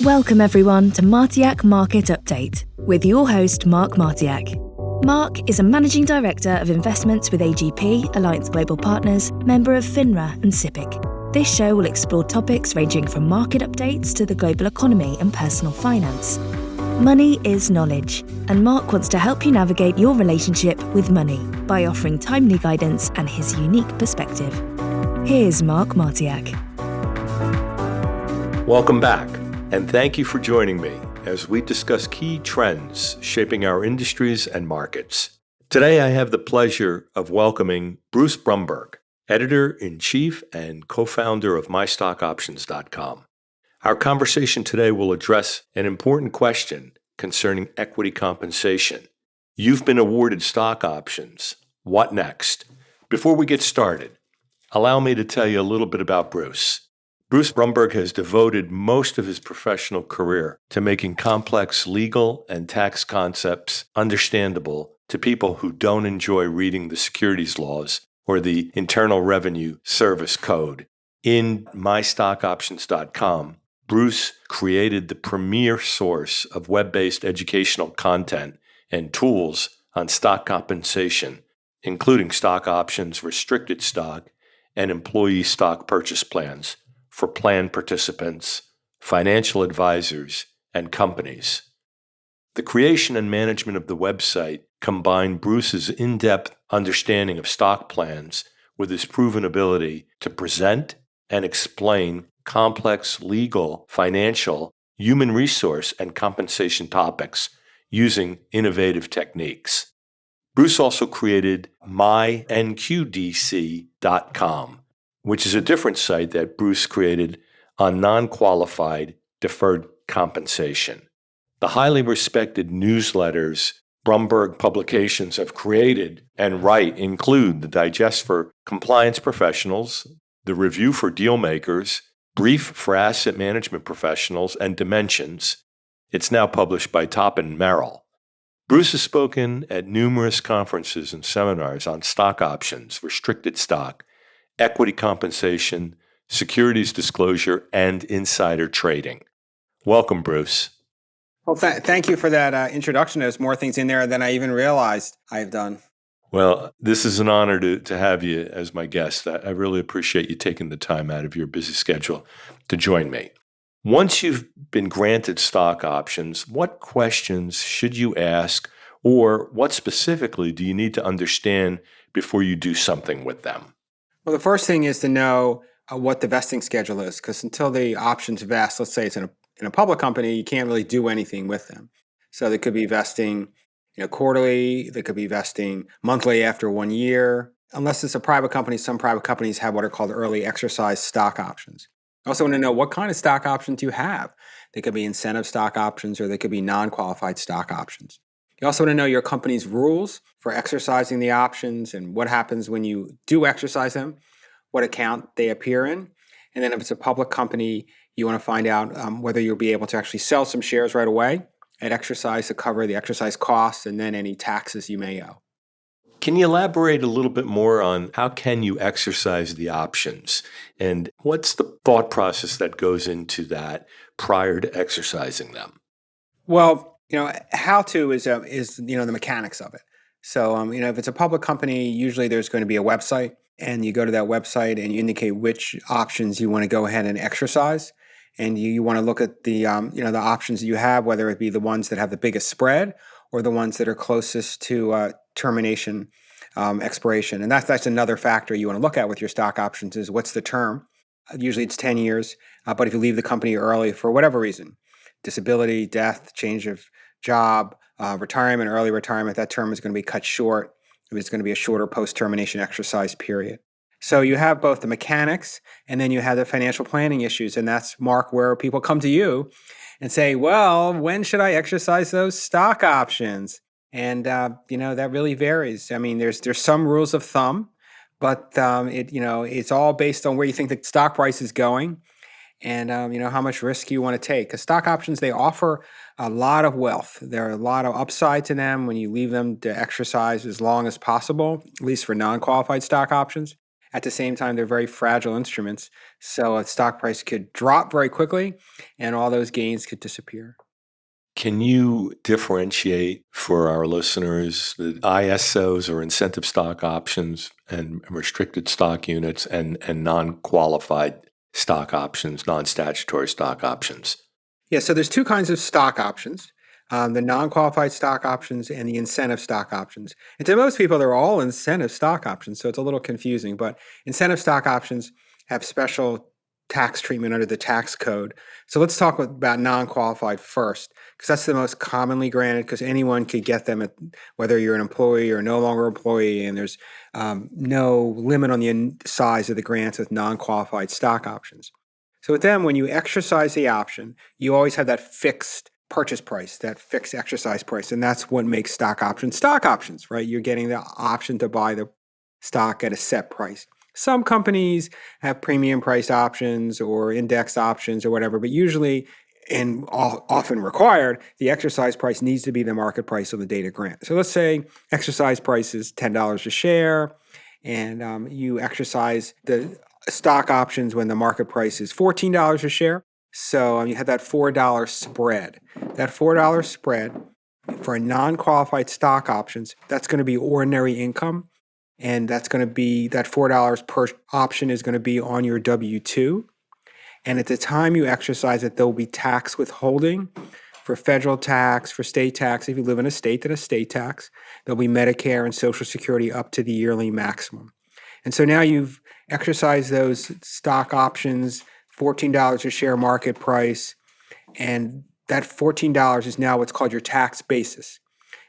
Welcome everyone to Martiak Market Update with your host Mark Martiak. Mark is a Managing Director of Investments with AGP, Alliance Global Partners, member of FINRA and SIPC. This show will explore topics ranging from market updates to the global economy and personal finance. Money is knowledge, and Mark wants to help you navigate your relationship with money by offering timely guidance and his unique perspective. Here's Mark Martiak. Welcome back, and thank you for joining me as we discuss key trends shaping our industries and markets. Today, I have the pleasure of welcoming Bruce Brumberg, Editor-in-Chief and co-founder of MyStockOptions.com. Our conversation today will address an important question concerning equity compensation. You've been awarded stock options. What next? Before we get started, allow me to tell you a little bit about Bruce. Bruce Brumberg has devoted most of his professional career to making complex legal and tax concepts understandable to people who don't enjoy reading the securities laws or the Internal Revenue Service Code. In MyStockOptions.com, Bruce created the premier source of web-based educational content and tools on stock compensation, including stock options, restricted stock, and employee stock purchase plans for plan participants, financial advisors, and companies. The creation and management of the website combined Bruce's in-depth understanding of stock plans with his proven ability to present and explain complex legal, financial, human resource, and compensation topics using innovative techniques. Bruce also created mynqdc.com, which is a different site that Bruce created on non-qualified deferred compensation. The highly respected newsletters Brumberg publications have created and write include the Digest for Compliance Professionals, the Review for Deal Makers, Brief for Asset Management Professionals, and Dimensions. It's now published by Top and Merrill. Bruce has spoken at numerous conferences and seminars on stock options, restricted stock, equity compensation, securities disclosure, and insider trading. Welcome, Bruce. Well, thank you for that introduction. There's more things in there than I even realized I've done. Well, this is an honor to have you as my guest. I really appreciate you taking the time out of your busy schedule to join me. Once you've been granted stock options, what questions should you ask, or what specifically do you need to understand before you do something with them? Well, the first thing is to know what the vesting schedule is, because until the options vest, let's say it's in a public company, you can't really do anything with them. So they could be vesting quarterly, they could be vesting monthly after 1 year. Unless it's a private company, some private companies have what are called early exercise stock options. You also want to know what kind of stock options you have. They could be incentive stock options or they could be non-qualified stock options. You also want to know your company's rules for exercising the options and what happens when you do exercise them, what account they appear in. And then if it's a public company, you want to find out whether you'll be able to actually sell some shares right away at exercise to cover the exercise costs and then any taxes you may owe. Can you elaborate a little bit more on how can you exercise the options and what's the thought process that goes into that prior to exercising them? Well, how to is the mechanics of it. So, if it's a public company, usually there's going to be a website, and you go to that website and you indicate which options you want to go ahead and exercise, and you want to look at the the options that you have, whether it be the ones that have the biggest spread or the ones that are closest to termination expiration, and that's another factor you want to look at with your stock options is what's the term. Usually it's 10 years, but if you leave the company early for whatever reason, disability, death, change of job, retirement, early retirement, that term is going to be cut short. It's going to be a shorter post-termination exercise period. So you have both the mechanics and then you have the financial planning issues. And that's, Mark, where people come to you and say, well, when should I exercise those stock options? And, that really varies. I mean, there's some rules of thumb, but it's all based on where you think the stock price is going. And, how much risk you want to take. Because stock options, they offer a lot of wealth. There are a lot of upside to them when you leave them to exercise as long as possible, at least for non-qualified stock options. At the same time, they're very fragile instruments. So a stock price could drop very quickly and all those gains could disappear. Can you differentiate for our listeners the ISOs or incentive stock options and restricted stock units and non-qualified stock options, non-statutory stock options? Yeah, so there's two kinds of stock options. The non-qualified stock options and the incentive stock options. And to most people, they're all incentive stock options, so it's a little confusing. But incentive stock options have special tax treatment under the tax code. So let's talk about non-qualified first, because that's the most commonly granted, because anyone could get them, whether you're an employee or no longer employee, and there's no limit on the size of the grants with non-qualified stock options. So with them, when you exercise the option, you always have that fixed purchase price, that fixed exercise price. And that's what makes stock options, right? You're getting the option to buy the stock at a set price. Some companies have premium priced options or indexed options or whatever, but usually and often required, the exercise price needs to be the market price on the date of grant. So let's say exercise price is $10 a share, and you exercise the stock options when the market price is $14 a share. So you have that $4 spread. That $4 spread for a non-qualified stock options, that's going to be ordinary income. And that's going to be, that $4 per option is going to be on your W-2. And at the time you exercise it, there will be tax withholding for federal tax, for state tax. If you live in a state, then a state tax. There'll be Medicare and Social Security up to the yearly maximum. And so now you've exercised those stock options, $14 a share market price, and that $14 is now what's called your tax basis.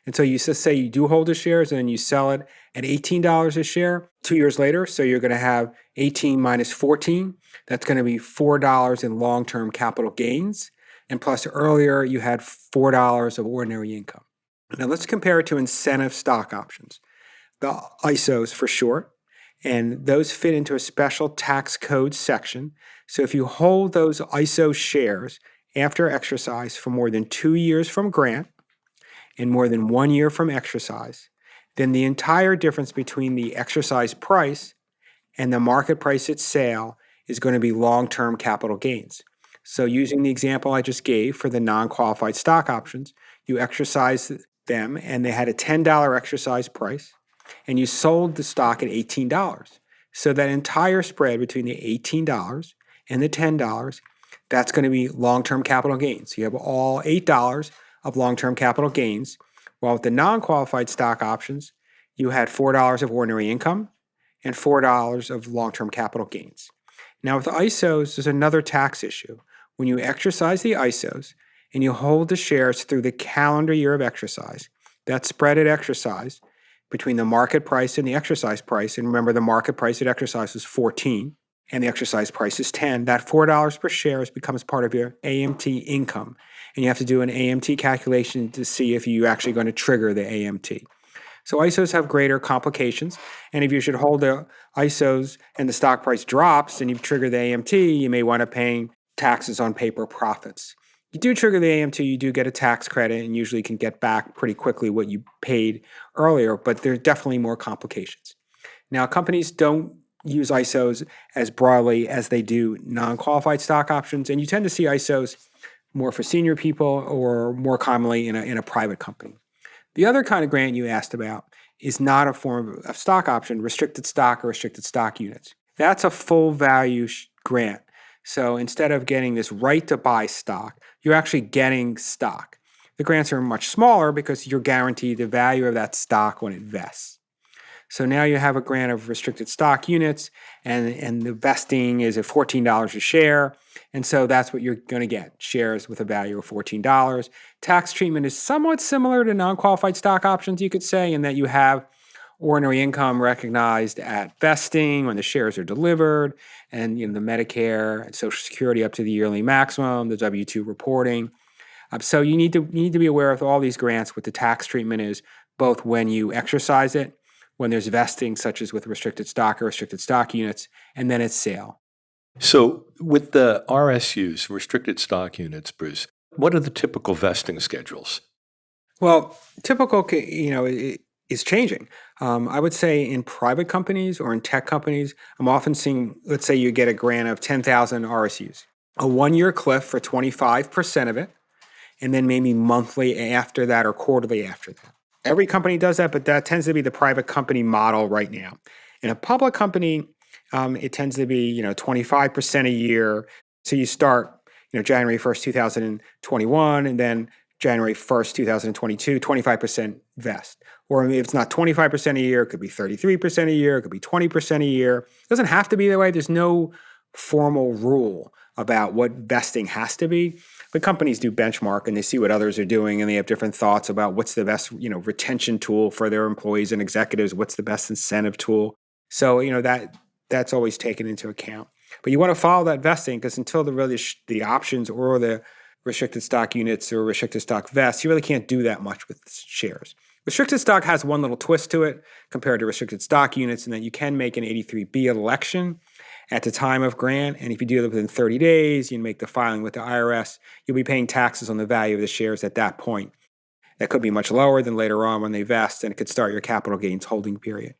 And so you just say you do hold the shares and then you sell it at $18 a share 2 years later. So you're going to have 18 minus 14. That's going to be $4 in long-term capital gains. And plus earlier you had $4 of ordinary income. Now let's compare it to incentive stock options, the ISOs for short. And those fit into a special tax code section. So if you hold those ISO shares after exercise for more than 2 years from grant and more than 1 year from exercise, then the entire difference between the exercise price and the market price at sale is going to be long-term capital gains. So using the example I just gave for the non-qualified stock options, you exercise them and they had a $10 exercise price, and you sold the stock at $18. So that entire spread between the $18 and the $10, that's going to be long-term capital gains. You have all $8 of long-term capital gains, while with the non-qualified stock options, you had $4 of ordinary income and $4 of long-term capital gains. Now with the ISOs, there's another tax issue. When you exercise the ISOs and you hold the shares through the calendar year of exercise, that spread at exercise between the market price and the exercise price, and remember the market price at exercise is 14 and the exercise price is 10, that $4 per share becomes part of your AMT income. And you have to do an AMT calculation to see if you're actually going to trigger the AMT. So ISOs have greater complications, and if you should hold the ISOs and the stock price drops and you trigger the AMT, you may wind up paying taxes on paper profits. You do trigger the AMT, you do get a tax credit and usually can get back pretty quickly what you paid earlier, but there's definitely more complications. Now, companies don't use ISOs as broadly as they do non-qualified stock options, and you tend to see ISOs more for senior people or more commonly in a private company. The other kind of grant you asked about is not a form of stock option, restricted stock or restricted stock units. That's a full value grant. So instead of getting this right to buy stock, you're actually getting stock. The grants are much smaller because you're guaranteed the value of that stock when it vests. So now you have a grant of restricted stock units, and the vesting is at $14 a share. And so that's what you're going to get, shares with a value of $14. Tax treatment is somewhat similar to non-qualified stock options, you could say, in that you have ordinary income recognized at vesting when the shares are delivered, and the Medicare and Social Security up to the yearly maximum, the W-2 reporting. So you need to be aware of all these grants, what the tax treatment is, both when you exercise it, when there's vesting, such as with restricted stock or restricted stock units, and then at sale. So with the RSUs, restricted stock units, Bruce, what are the typical vesting schedules? Well, typical, is is changing. I would say in private companies or in tech companies, I'm often seeing, let's say you get a grant of 10,000 RSUs, a 1-year cliff for 25% of it, and then maybe monthly after that or quarterly after that. Every company does that, but that tends to be the private company model right now. In a public company, it tends to be 25% a year. So you start January 1st, 2021, and then January 1st, 2022, 25% vest. Or if it's not 25% a year, it could be 33% a year, it could be 20% a year. It doesn't have to be that way. There's no formal rule about what vesting has to be. But companies do benchmark and they see what others are doing and they have different thoughts about what's the best, retention tool for their employees and executives, what's the best incentive tool. So, that's always taken into account. But you want to follow that vesting because until the options or the restricted stock units or restricted stock vests, you really can't do that much with shares. Restricted stock has one little twist to it compared to restricted stock units in that you can make an 83B election at the time of grant. And if you do it within 30 days, you make the filing with the IRS, you'll be paying taxes on the value of the shares at that point. That could be much lower than later on when they vest, and it could start your capital gains holding period.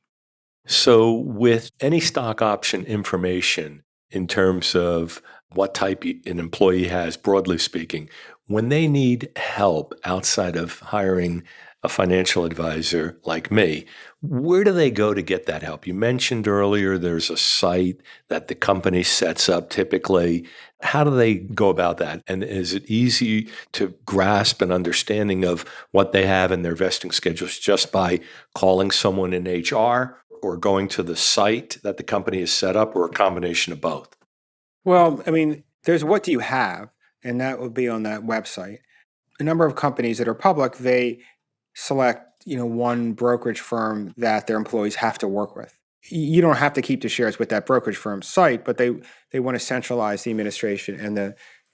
So with any stock option information in terms of what type an employee has, broadly speaking, when they need help outside of hiring a financial advisor like me, where do they go to get that help? You mentioned earlier there's a site that the company sets up typically. How do they go about that? And is it easy to grasp an understanding of what they have in their vesting schedules just by calling someone in HR or going to the site that the company has set up, or a combination of both? Well, there's what do you have, and that would be on that website. A number of companies that are public, they select, one brokerage firm that their employees have to work with. You don't have to keep the shares with that brokerage firm's site, but they want to centralize the administration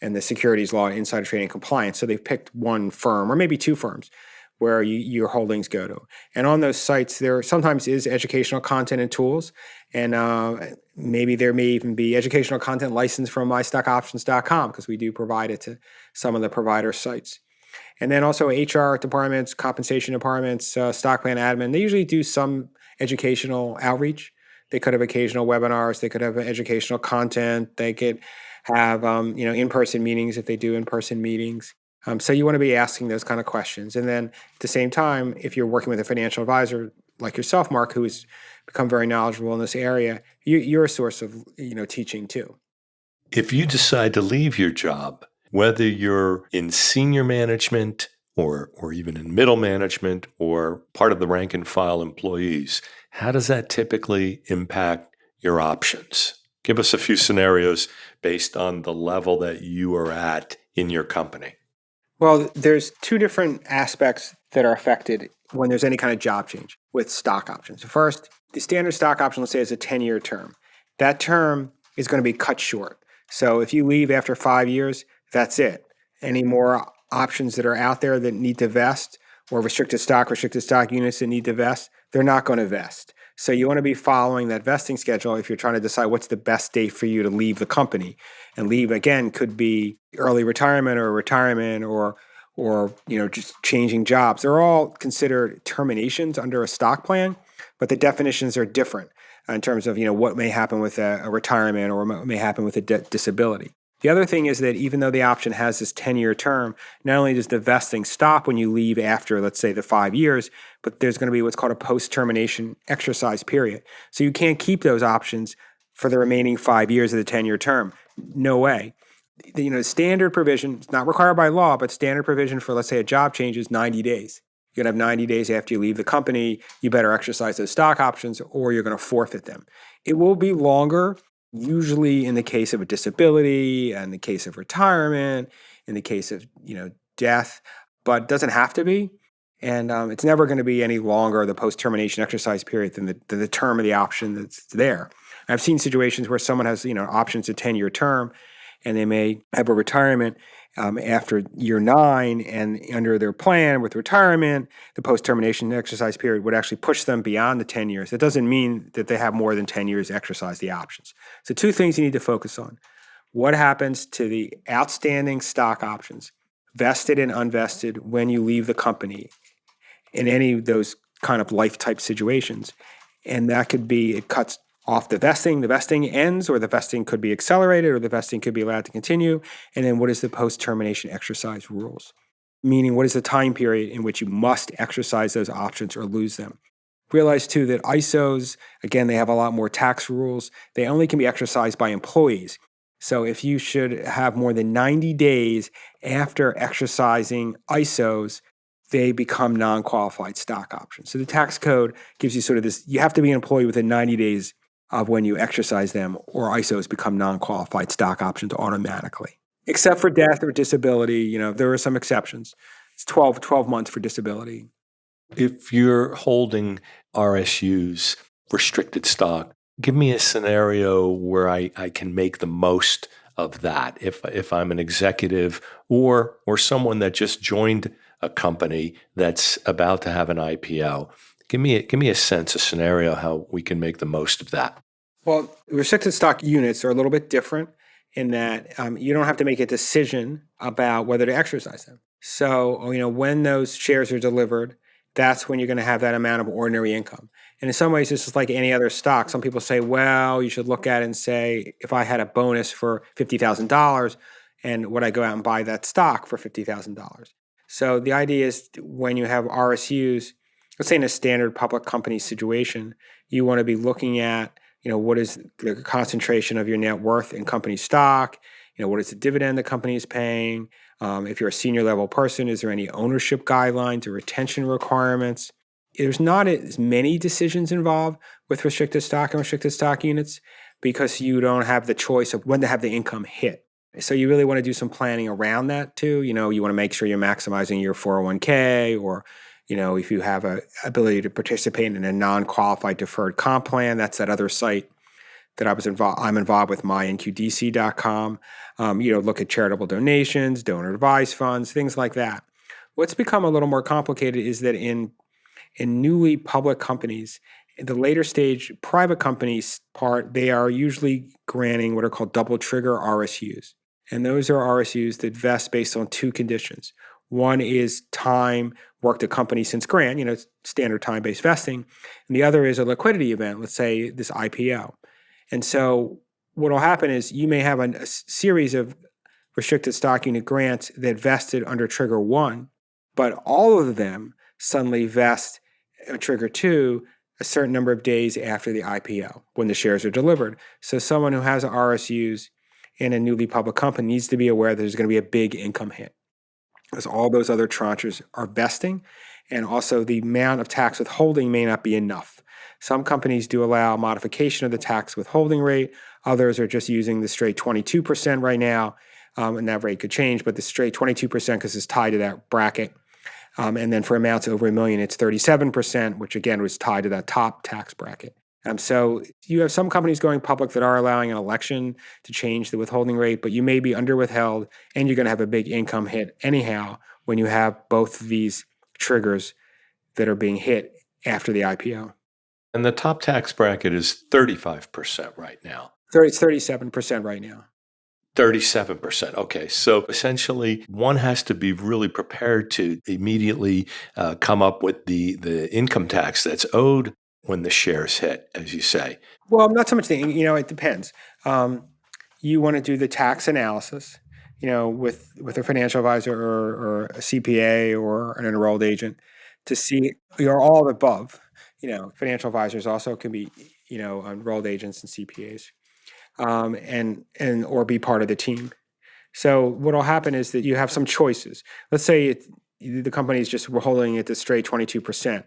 and the securities law and insider trading compliance. So they've picked one firm or maybe two firms where your holdings go to. And on those sites, there sometimes is educational content and tools. And maybe there may even be educational content licensed from mystockoptions.com because we do provide it to some of the provider sites. And then also HR departments, compensation departments, stock plan admin, they usually do some educational outreach. They could have occasional webinars. They could have educational content. They could have, in-person meetings if they do in-person meetings. So you want to be asking those kind of questions. And then at the same time, if you're working with a financial advisor like yourself, Mark, who has become very knowledgeable in this area, you're a source of, teaching too. If you decide to leave your job, whether you're in senior management or even in middle management or part of the rank and file employees, how does that typically impact your options? Give us a few scenarios based on the level that you are at in your company. Well, there's two different aspects that are affected when there's any kind of job change with stock options. First, the standard stock option, let's say, is a 10-year term. That term is going to be cut short. So if you leave after 5 years, that's it. Any more options that are out there that need to vest or restricted stock units that need to vest, they're not going to vest. So you want to be following that vesting schedule if you're trying to decide what's the best date for you to leave the company. And leave, again, could be early retirement or just changing jobs. They're all considered terminations under a stock plan, but the definitions are different in terms of what may happen with a retirement or what may happen with a disability. The other thing is that even though the option has this 10-year term, not only does the vesting stop when you leave after, let's say, the 5 years, but there's going to be what's called a post-termination exercise period. So you can't keep those options for the remaining 5 years of the 10-year term. No way. Standard provision, it's not required by law, but standard provision for, let's say, a job change is 90 days. You're going to have 90 days after you leave the company. You better exercise those stock options or you're going to forfeit them. It will be longer, usually in the case of a disability, in the case of retirement, in the case of death, but it doesn't have to be. And it's never going to be any longer, the post-termination exercise period, than the term of the option that's there. I've seen situations where someone has options a 10-year term, and they may have a retirement after year 9, and under their plan with retirement, the post-termination exercise period would actually push them beyond the 10 years. That doesn't mean that they have more than 10 years to exercise the options. So two things you need to focus on. What happens to the outstanding stock options, vested and unvested, when you leave the company in any of those kind of life type situations. And that could be, it cuts off the vesting ends, or the vesting could be accelerated, or the vesting could be allowed to continue. And then what is the post-termination exercise rules? Meaning, what is the time period in which you must exercise those options or lose them? Realize too that ISOs, again, they have a lot more tax rules. They only can be exercised by employees. So if you should have more than 90 days after exercising ISOs, they become non-qualified stock options. So the tax code gives you sort of this, you have to be an employee within 90 days of when you exercise them, or ISOs become non-qualified stock options automatically. Except for death or disability, there are some exceptions. It's 12 months for disability. If you're holding RSUs, restricted stock, give me a scenario where I can make the most of that. If I'm an executive or someone that just joined a company that's about to have an IPO, give me a sense, a scenario how we can make the most of that. Well, restricted stock units are a little bit different in that you don't have to make a decision about whether to exercise them. So, when those shares are delivered, that's when you're going to have that amount of ordinary income. And in some ways, this is like any other stock. Some people say, well, you should look at it and say, if I had a bonus for $50,000, and would I go out and buy that stock for $50,000? So the idea is when you have RSUs, let's say in a standard public company situation, you want to be looking at, what is the concentration of your net worth in company stock? What is the dividend the company is paying? If you're a senior level person, is there any ownership guidelines or retention requirements? There's not as many decisions involved with restricted stock and restricted stock units because you don't have the choice of when to have the income hit. So you really want to do some planning around that too. You want to make sure you're maximizing your 401k, or if you have a ability to participate in a non-qualified deferred comp plan. That's that other site that I'm involved with, mynqdc.com. Look at charitable donations, donor advised funds, things like that. What's become a little more complicated is that in newly public companies, in the later stage private companies part, they are usually granting what are called double trigger RSUs. And those are RSUs that vest based on two conditions. One is time worked at company since grant, standard time-based vesting. And the other is a liquidity event, let's say this IPO. And so what will happen is you may have a series of restricted stock unit grants that vested under trigger 1, but all of them suddenly vest trigger 2 a certain number of days after the IPO when the shares are delivered. So someone who has RSUs in a newly public company needs to be aware that there's going to be a big income hit, because all those other tranches are vesting, and also the amount of tax withholding may not be enough. Some companies do allow modification of the tax withholding rate. Others are just using the straight 22% right now, and that rate could change, but the straight 22% because it's tied to that bracket. And then for amounts over $1 million, it's 37%, which again was tied to that top tax bracket. So you have some companies going public that are allowing an election to change the withholding rate, but you may be under withheld and you're going to have a big income hit anyhow when you have both of these triggers that are being hit after the IPO. And the top tax bracket is 35% right now. It's 37% right now. 37%. Okay. So essentially, one has to be really prepared to immediately come up with the income tax that's owed when the shares hit, as you say. Well, not so much it depends. You want to do the tax analysis, with a financial advisor or a CPA or an enrolled agent to see you're all above. Financial advisors also can be, enrolled agents and CPAs. And or be part of the team. So what will happen is that you have some choices. Let's say the company is just holding it to straight 22%,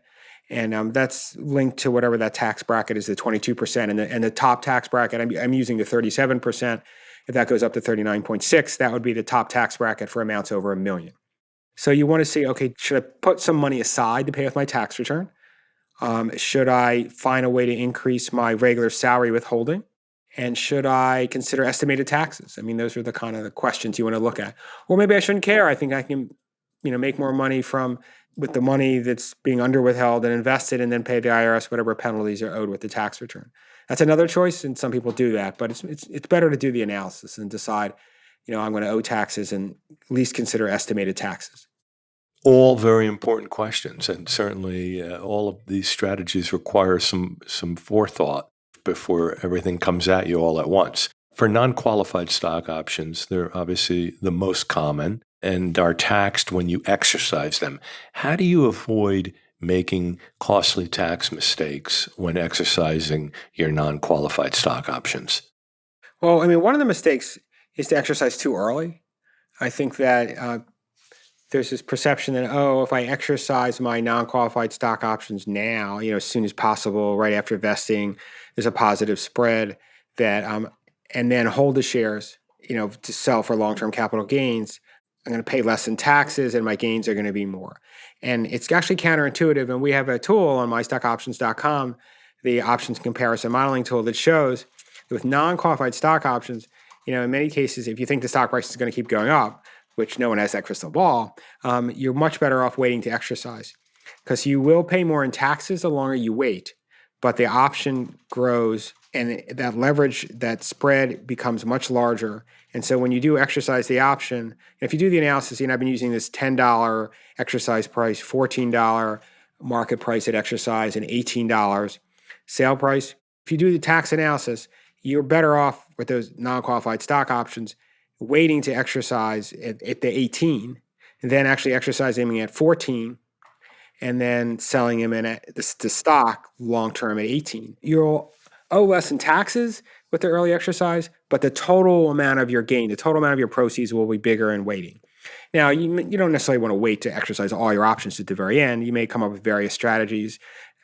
and that's linked to whatever that tax bracket is, the 22%, and the top tax bracket. I'm using the 37%. If that goes up to 39.6, that would be the top tax bracket for amounts over $1 million. So you want to see, okay, should I put some money aside to pay with my tax return? Should I find a way to increase my regular salary withholding? And should I consider estimated taxes? Those are the kind of the questions you want to look at. Or maybe I shouldn't care. I think I can, make more money with the money that's being under withheld and invested, and then pay the IRS whatever penalties are owed with the tax return. That's another choice, and some people do that. But it's better to do the analysis and decide, I'm going to owe taxes and at least consider estimated taxes. All very important questions, and certainly all of these strategies require some forethought before everything comes at you all at once. For non-qualified stock options, they're obviously the most common and are taxed when you exercise them. How do you avoid making costly tax mistakes when exercising your non-qualified stock options? Well, I mean, one of the mistakes is to exercise too early. I think that there's this perception that, oh, if I exercise my non-qualified stock options now, as soon as possible, right after vesting, there's a positive spread that, and then hold the shares, to sell for long-term capital gains, I'm going to pay less in taxes and my gains are going to be more. And it's actually counterintuitive. And we have a tool on mystocoptions.com, the options comparison modeling tool, that shows that with non-qualified stock options, in many cases, if you think the stock price is going to keep going up, which no one has that crystal ball, you're much better off waiting to exercise, because you will pay more in taxes the longer you wait, but the option grows and that leverage, that spread becomes much larger. And so when you do exercise the option, if you do the analysis, I've been using this $10 exercise price, $14 market price at exercise, and $18 sale price. If you do the tax analysis, you're better off with those non-qualified stock options waiting to exercise at the 18, and then actually exercising him at 14, and then selling him in at the stock long-term at 18. You'll owe less in taxes with the early exercise, but the total amount of your gain, the total amount of your proceeds will be bigger in waiting. Now, you don't necessarily want to wait to exercise all your options at the very end. You may come up with various strategies.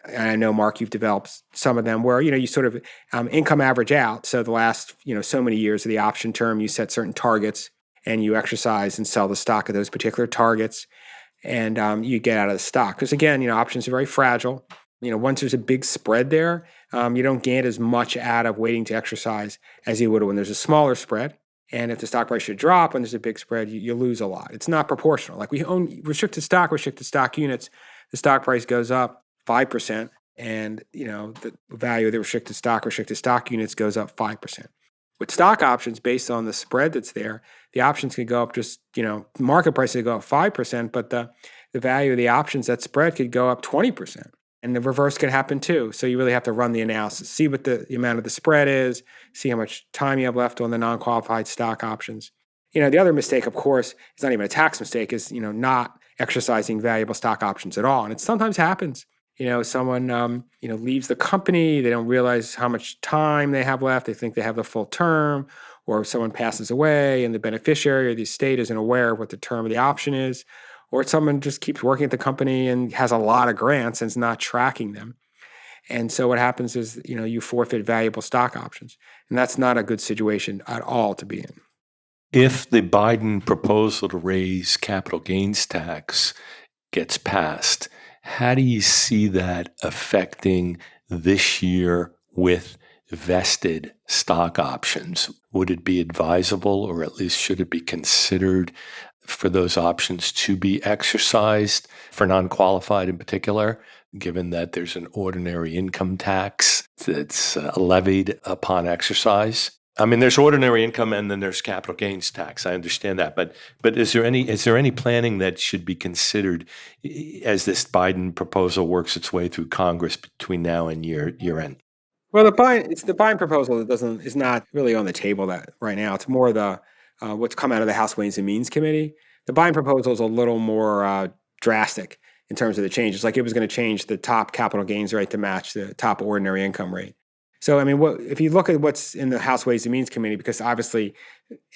And I know, Mark, you've developed some of them where, you sort of income average out. So the last, so many years of the option term, you set certain targets and you exercise and sell the stock at those particular targets, and you get out of the stock. Because again, options are very fragile. Once there's a big spread there, you don't get as much out of waiting to exercise as you would when there's a smaller spread. And if the stock price should drop when there's a big spread, you lose a lot. It's not proportional. Like we own restricted stock units, the stock price goes up 5%, and the value of the restricted stock units goes up 5%. With stock options, based on the spread that's there, the options could go up just, market price could go up 5%, but the value of the options, that spread could go up 20%. And the reverse could happen too. So you really have to run the analysis, see what the amount of the spread is, see how much time you have left on the non-qualified stock options. The other mistake, of course, is not even a tax mistake, is, not exercising valuable stock options at all. And it sometimes happens. Someone, leaves the company, they don't realize how much time they have left, they think they have the full term, or someone passes away and the beneficiary or the estate isn't aware of what the term of the option is, or someone just keeps working at the company and has a lot of grants and is not tracking them. And so what happens is, you forfeit valuable stock options. And that's not a good situation at all to be in. If the Biden proposal to raise capital gains tax gets passed, how do you see that affecting this year with vested stock options? Would it be advisable, or at least should it be considered, for those options to be exercised for non-qualified in particular, given that there's an ordinary income tax that's levied upon exercise? I mean, there's ordinary income and then there's capital gains tax. I understand that, but is there any planning that should be considered as this Biden proposal works its way through Congress between now and year end? Well, the Biden proposal that is not really on the table that right now. It's more the what's come out of the House Ways and Means Committee. The Biden proposal is a little more drastic in terms of the changes. Like it was going to change the top capital gains rate to match the top ordinary income rate. So, I mean, if you look at what's in the House Ways and Means Committee, because obviously,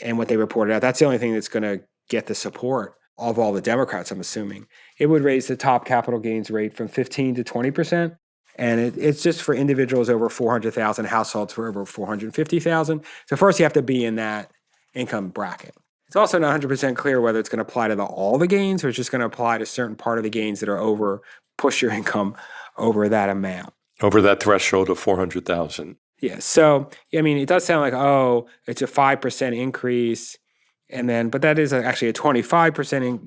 and what they reported out, that's the only thing that's going to get the support of all the Democrats, I'm assuming. It would raise the top capital gains rate from 15 to 20%. And it's just for individuals over 400,000, households for over 450,000. So first you have to be in that income bracket. It's also not 100% clear whether it's going to apply to all the gains or it's just going to apply to a certain part of the gains that are push your income over that amount. Over that threshold of 400,000. Yeah. So, I mean, it does sound like, it's a 5% increase. But that is actually a 25%,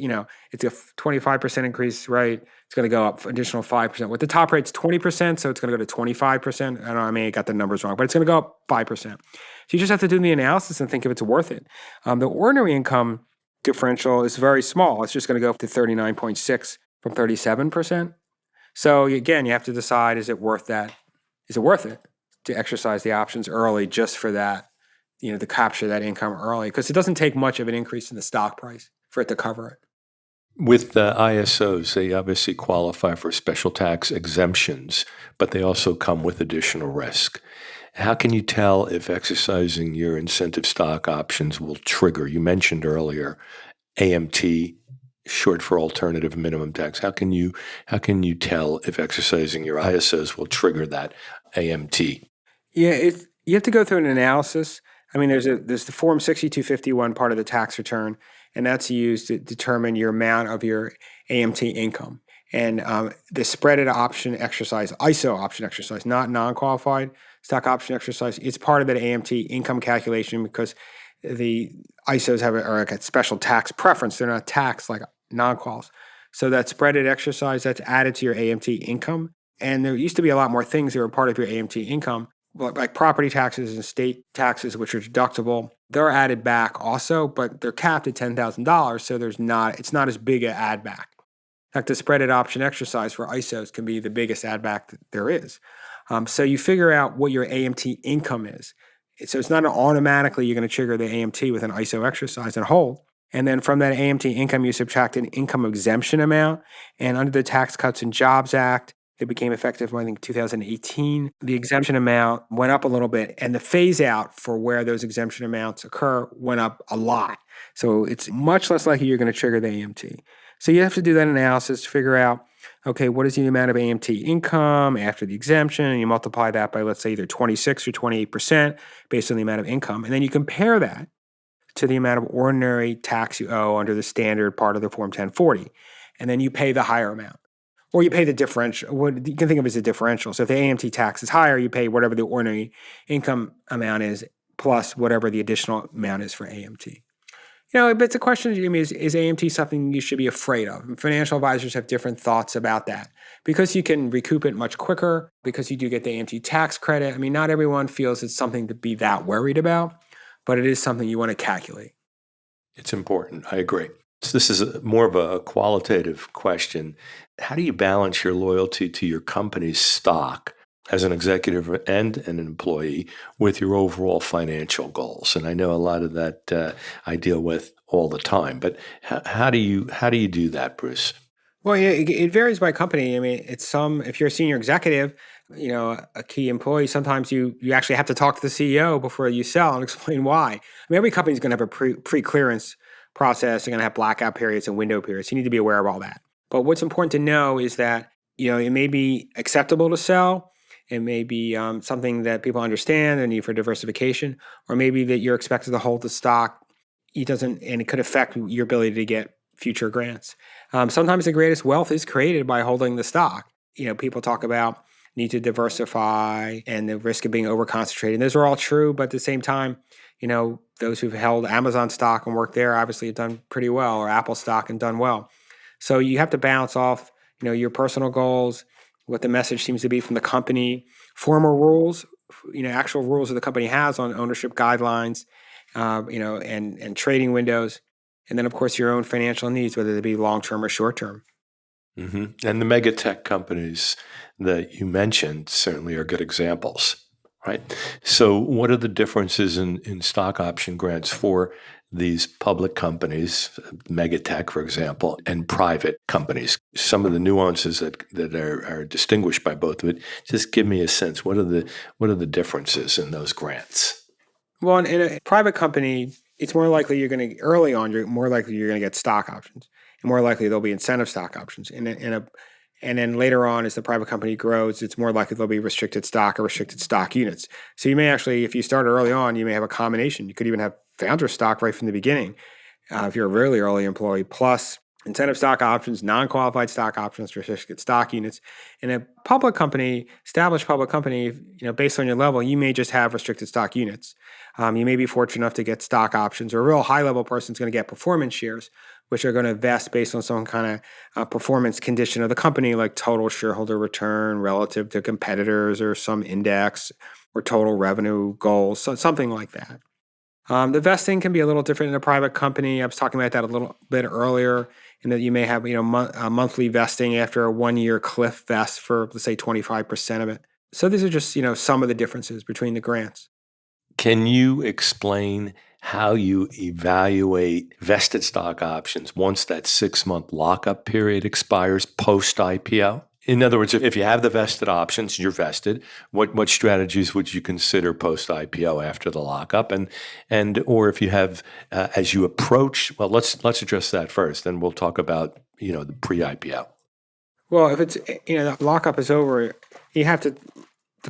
it's a 25% increase, right? It's going to go up additional 5%. With the top rate's 20%, so it's going to go to 25%. I don't know, I may have got the numbers wrong, but it's going to go up 5%. So you just have to do the analysis and think if it's worth it. The ordinary income differential is very small. It's just going to go up to 39.6 from 37%. So again, you have to decide, is it worth that? Is it worth it to exercise the options early just for that, to capture that income early? Because it doesn't take much of an increase in the stock price for it to cover it. With the ISOs, they obviously qualify for special tax exemptions, but they also come with additional risk. How can you tell if exercising your incentive stock options will trigger? You mentioned earlier AMT, short for alternative minimum tax. How can you tell if exercising your ISOs will trigger that AMT? Yeah, you have to go through an analysis. I mean, there's the Form 6251 part of the tax return, and that's used to determine your amount of your AMT income. And the spreaded option exercise, ISO option exercise, not non-qualified stock option exercise, it's part of that AMT income calculation because the ISOs are like a special tax preference. They're not taxed like non-quals. So that spreaded exercise, that's added to your AMT income. And there used to be a lot more things that were part of your AMT income, like property taxes and state taxes, which are deductible. They're added back also, but they're capped at $10,000, so it's not as big an add back. In fact, the spreaded option exercise for ISOs can be the biggest add back that there is. So you figure out what your AMT income is. So it's not automatically you're going to trigger the AMT with an ISO exercise and hold. And then from that AMT income, you subtract an income exemption amount. And under the Tax Cuts and Jobs Act, that became effective, I think, 2018. The exemption amount went up a little bit, and the phase out for where those exemption amounts occur went up a lot. So it's much less likely you're going to trigger the AMT. So you have to do that analysis to figure out, okay, what is the amount of AMT income after the exemption? And you multiply that by, let's say, either 26 or 28% based on the amount of income. And then you compare that to the amount of ordinary tax you owe under the standard part of the Form 1040. And then you pay the higher amount. Or you pay the differential. What you can think of as a differential. So if the AMT tax is higher, you pay whatever the ordinary income amount is plus whatever the additional amount is for AMT. But it's a question, is AMT something you should be afraid of? And financial advisors have different thoughts about that. Because you can recoup it much quicker, because you do get the AMT tax credit. I mean, not everyone feels it's something to be that worried about, but it is something you want to calculate. It's important. I agree. So this is more of a qualitative question. How do you balance your loyalty to your company's stock as an executive and an employee with your overall financial goals? And I know a lot of that I deal with all the time, but how do you do that, Bruce? Well, yeah, it varies by company. I mean, if you're a senior executive, a key employee, sometimes you actually have to talk to the CEO before you sell and explain why. I mean, every company is going to have a pre-clearance process. They're going to have blackout periods and window periods. You need to be aware of all that. But what's important to know is that, it may be acceptable to sell. It may be something that people understand, the need for diversification, or maybe that you're expected to hold the stock. And it could affect your ability to get future grants. Sometimes the greatest wealth is created by holding the stock. People talk about need to diversify and the risk of being overconcentrated. Those are all true, but at the same time, those who've held Amazon stock and worked there obviously have done pretty well, or Apple stock and done well. So you have to balance off, your personal goals, what the message seems to be from the company, formal rules, actual rules that the company has on ownership guidelines, and trading windows. And then, of course, your own financial needs, whether they be long-term or short-term. Mm-hmm. And the mega tech companies that you mentioned certainly are good examples, right? So what are the differences in stock option grants for these public companies, mega tech, for example, and private companies? Some of the nuances that are distinguished by both of it. Just give me a sense. What are the differences in those grants? Well, in a private company, it's more likely you're going to get stock options, and more likely there'll be incentive stock options. And then later on, as the private company grows, it's more likely there'll be restricted stock or restricted stock units. So you may actually, if you start early on, you may have a combination. You could even have founder stock right from the beginning, if you're a really early employee, plus incentive stock options, non-qualified stock options, restricted stock units. In a public company, established public company, based on your level, you may just have restricted stock units. You may be fortunate enough to get stock options, or a real high-level person is going to get performance shares, which are going to vest based on some kind of performance condition of the company, like total shareholder return relative to competitors, or some index, or total revenue goals, so something like that. The vesting can be a little different in a private company. I was talking about that a little bit earlier, in that you may have monthly vesting after a 1 year cliff vest for, let's say, 25% of it. So these are just some of the differences between the grants. Can you explain how you evaluate vested stock options once that 6-month lockup period expires post IPO? In other words, if you have the vested options, you're vested. What strategies would you consider post IPO after the lockup, and or if you have as you approach? Well, let's address that first, then we'll talk about the pre IPO. Well, if it's the lockup is over, you have to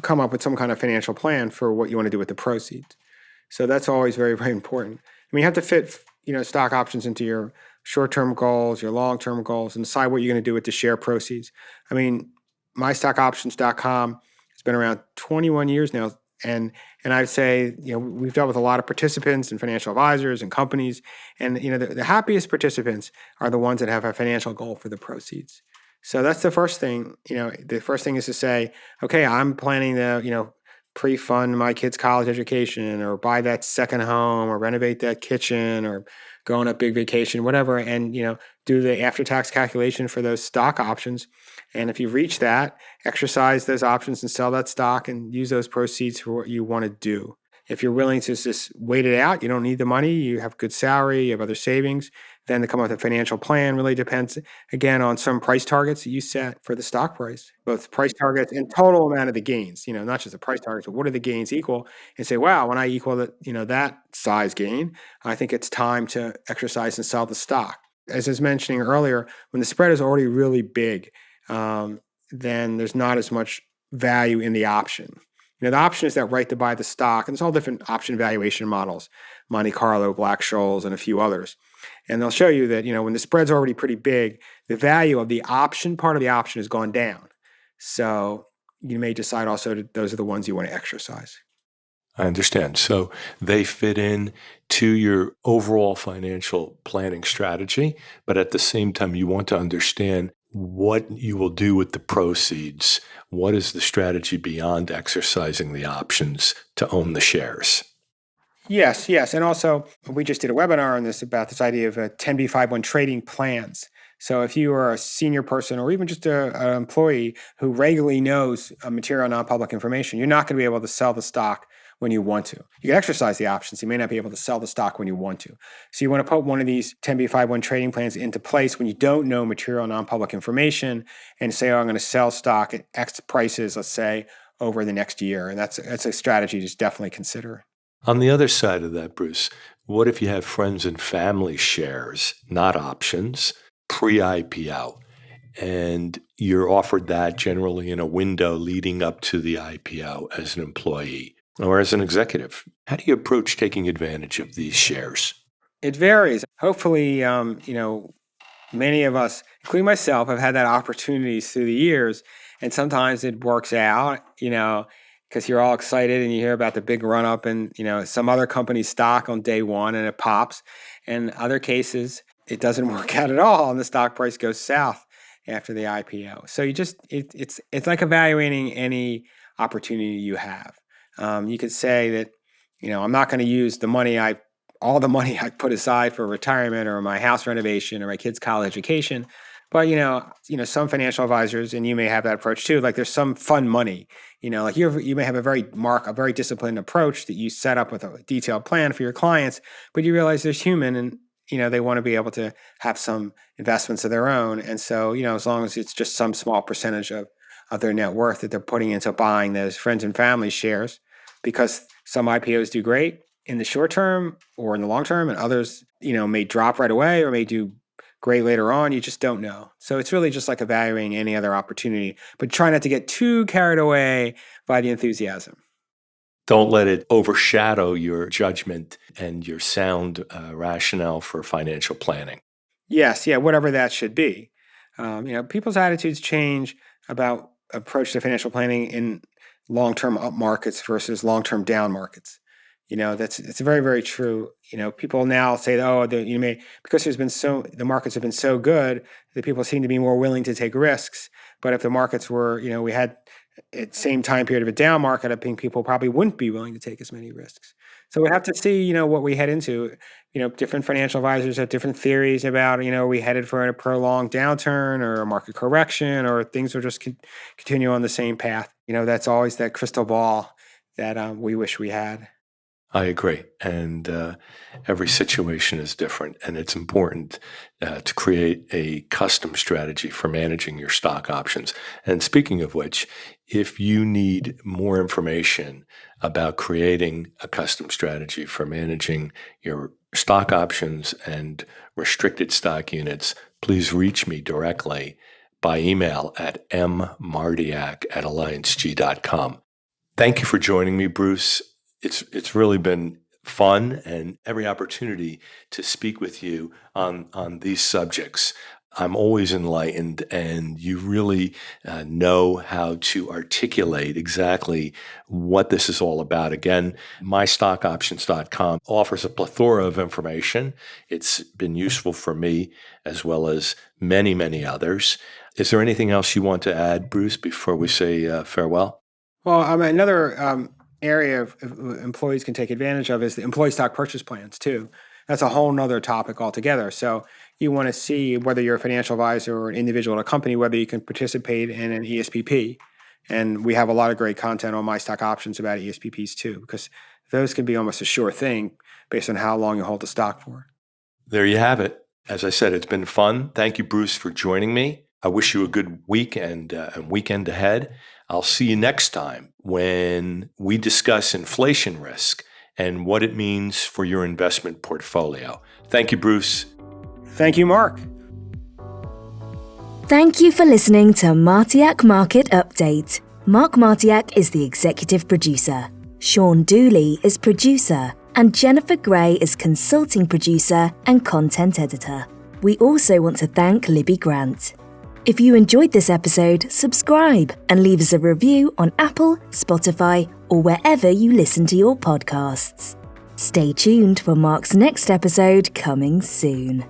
come up with some kind of financial plan for what you want to do with the proceeds. So that's always very, very important. I mean, you have to fit stock options into your short-term goals, your long-term goals, and decide what you're going to do with the share proceeds. I mean, mystockoptions.com has been around 21 years now, and I'd say we've dealt with a lot of participants and financial advisors and companies, and the happiest participants are the ones that have a financial goal for the proceeds. So that's the first thing. The first thing is to say, okay, I'm planning to pre-fund my kid's college education, or buy that second home, or renovate that kitchen, or go on a big vacation, whatever, and do the after-tax calculation for those stock options. And if you reach that, exercise those options and sell that stock and use those proceeds for what you want to do. If you're willing to just wait it out, you don't need the money, you have good salary, you have other savings, then to come up with a financial plan really depends, again, on some price targets that you set for the stock price, both price targets and total amount of the gains, not just the price targets, but what are the gains equal? And say, wow, when I equal that size gain, I think it's time to exercise and sell the stock. As I was mentioning earlier, when the spread is already really big, then there's not as much value in the option. The option is that right to buy the stock, and there's all different option valuation models, Monte Carlo, Black-Scholes, and a few others. And they'll show you that, when the spread's already pretty big, the value of the option, part of the option, has gone down. So you may decide also that those are the ones you want to exercise. I understand. So they fit in to your overall financial planning strategy, but at the same time, you want to understand what you will do with the proceeds. What is the strategy beyond exercising the options to own the shares? Yes. And also, we just did a webinar on this about this idea of 10b5-1 trading plans. So if you are a senior person, or even just an employee who regularly knows material non-public information, you're not going to be able to sell the stock when you want to. You can exercise the options. You may not be able to sell the stock when you want to. So you want to put one of these 10b5-1 trading plans into place when you don't know material non-public information, and say, oh, I'm going to sell stock at X prices, let's say, over the next year. And that's a strategy to definitely consider. On the other side of that, Bruce, what if you have friends and family shares, not options, pre-IPO, and you're offered that generally in a window leading up to the IPO as an employee or as an executive? How do you approach taking advantage of these shares? It varies. Hopefully, many of us, including myself, have had that opportunities through the years, and sometimes it works out, because you're all excited and you hear about the big run up in, some other company's stock on day one, and it pops. And other cases, it doesn't work out at all, and the stock price goes south after the IPO. So it's like evaluating any opportunity you have. You could say that, I'm not going to use all the money I put aside for retirement, or my house renovation, or my kids' college education. But some financial advisors, and you may have that approach too. Like, there's some fun money. Like you may have a very disciplined approach that you set up with a detailed plan for your clients. But you realize there's human, and they want to be able to have some investments of their own. And so as long as it's just some small percentage of their net worth that they're putting into buying those friends and family shares, because some IPOs do great in the short term or in the long term, and others may drop right away or may do great later on. You just don't know. So it's really just like evaluating any other opportunity, but try not to get too carried away by the enthusiasm. Don't let it overshadow your judgment and your sound rationale for financial planning. Yes, yeah, whatever that should be. People's attitudes change about approach to financial planning in long-term up markets versus long-term down markets. It's very, very true. People now say, because the markets have been so good that people seem to be more willing to take risks. But if the markets were, we had at the same time period of a down market, I think people probably wouldn't be willing to take as many risks. So we have to see, what we head into. Different financial advisors have different theories about, are we headed for a prolonged downturn or a market correction, or things will just continue on the same path. That's always that crystal ball that we wish we had. I agree. And every situation is different. And it's important to create a custom strategy for managing your stock options. And speaking of which, if you need more information about creating a custom strategy for managing your stock options and restricted stock units, please reach me directly by email at mmartiak@allianceg.com. Thank you for joining me, Bruce. It's really been fun, and every opportunity to speak with you on these subjects, I'm always enlightened, and you really know how to articulate exactly what this is all about. Again, mystocoptions.com offers a plethora of information. It's been useful for me as well as many, many others. Is there anything else you want to add, Bruce, before we say farewell? Well, another area of employees can take advantage of is the employee stock purchase plans too. That's a whole nother topic altogether. So you want to see whether you're a financial advisor or an individual at a company, whether you can participate in an ESPP. And we have a lot of great content on My Stock Options about ESPPs too, because those can be almost a sure thing based on how long you hold the stock for. There you have it. As I said, it's been fun. Thank you, Bruce, for joining me. I wish you a good week and weekend ahead. I'll see you next time when we discuss inflation risk and what it means for your investment portfolio. Thank you, Bruce. Thank you, Mark. Thank you for listening to Martiak Market Update. Mark Martiak is the executive producer. Sean Dooley is producer, and Jennifer Gray is consulting producer and content editor. We also want to thank Libby Grant. If you enjoyed this episode, subscribe and leave us a review on Apple, Spotify, or wherever you listen to your podcasts. Stay tuned for Mark's next episode coming soon.